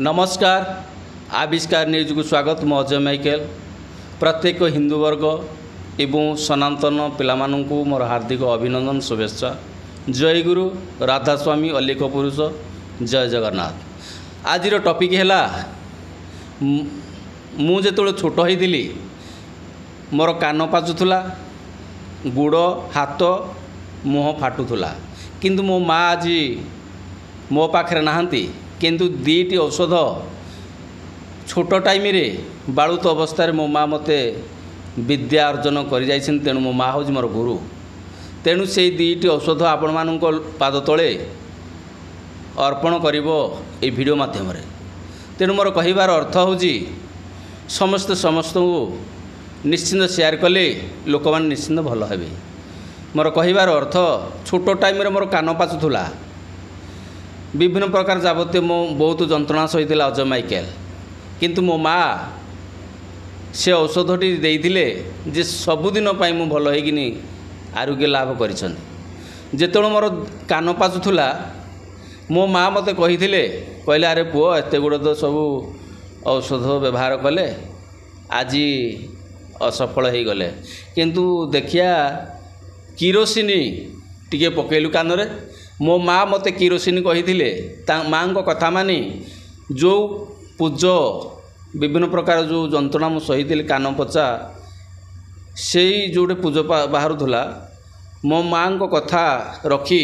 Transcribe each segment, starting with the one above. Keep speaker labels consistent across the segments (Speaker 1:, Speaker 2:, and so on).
Speaker 1: नमस्कार आविष्कार न्यूज को स्वागत। मो अजय माइकेल प्रत्येक हिंदू वर्ग एवं सनातन पिलामानंकु मोर हार्दिक अभिनंदन शुभेच्छा। जय गुरु राधास्वामी अलिख पुरुष जय जगन्नाथ। आज टॉपिक है मुझे छोट होइतिली मोर कान पाचुला गुड़ हाथ मुह फाटुला किंतु मो माँ आज मो पाखे नहांती किंतु दीटी औषध छोट टाइम रे बालुत अवस्था मो माँ मते विद्या अर्जन कर जाइछन। तेणु मो माँ हूँ मोर गुरु। तेणु से दीटी औषध आपण मान पाद तले अर्पण करिवो ए वीडियो माध्यम रे। तेणु मोर कहिबार अर्थ होउजी समस्त को निश्चिंत शेयर कले लोक मैंने निश्चिंत भल हेबे। मोर कहिबार अर्थ छोट टाइम रे मोर कान पाचुला विभिन्न प्रकार जावतीय मो बहुत जंत्रणा सही अजय माइकेल किंतु मो माँ से औषधटी देइथिले जे सबुदिन पाई मु भल होइकिनी आरोग्य लाभ करिसंती। जेतेबेले मोर कान पाचुला मो माँ मते कहिथिले कहले अरे पुओ एते गुड़ तो सब औषध व्यवहार कले आज असफल हो गले किंतु देखिया किरोसिन टिके पकेलु कान रे। मो माँ मते किरोसिन कही माँ को कथा मानी जो पूज विभिन्न प्रकार जो जंत्रणा मु सही कान पचा से जोटे पूज बाहरुला मो माँ को कथा रखी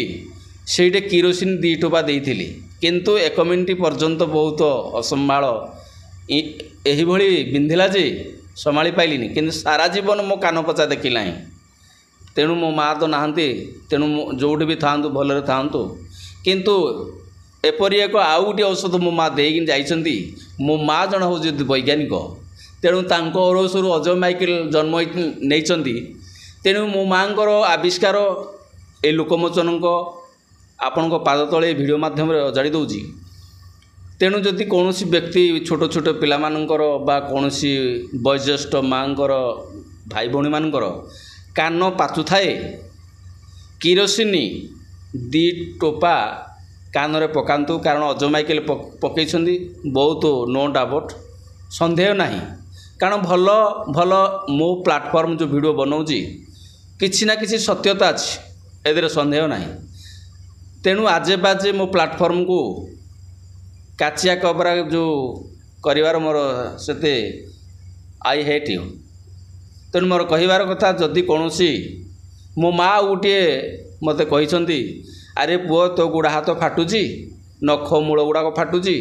Speaker 1: से किरोसिन 2 टोपा देइथिली किंतु 1 मिनिट पर्यंत बहुत असंभाल यही भली बिंधिला जे संभाली पाइलिनी किंतु सारा जीवन मो कान पचा देखिला। तेणु मो माँ तो नहांती तेणु जोटी भी था भलरे था किंतु एपरी एक आउ गोटे औषध मो माँ देकिन जाइछंती। मो माँ जन हूँ वैज्ञानिक तेणु तांको औरसरू अजय माइकेल जन्म नहीं। तेणु मो माँ आविष्कार ए लोकमोचन आपण पाद तले वीडियो माध्यम अजाड़ी दूची। तेणु जदि कौन व्यक्ति छोट छोट पिला बा कौन वयोज्येष्ठ माँ भाई भौणी मानकर कान पाचु थाए किरोसिन 2 टोपा कान रे पकांतु कारण अजय माइकेल पकईछंदी बहुत नो डाउट संदेह नहीं। कारण भल भल मो प्लाटफॉर्म जो वीडियो बनाऊँगी किसी ना किसी सत्यता अच्छी ए संदेह नहीं। तेणु आजे बाजे मो प्लाटफॉर्म को काचिया कबरा जो करिवार मोर सेते आई हेट यू। तेणु मोर कहिबार कथा जदि कौनसी मो माँ गोटे मते कहिसंती अरे पुओ तो गुड़ा हाथ फाटुची नख मूल गुड़ाक फाटुची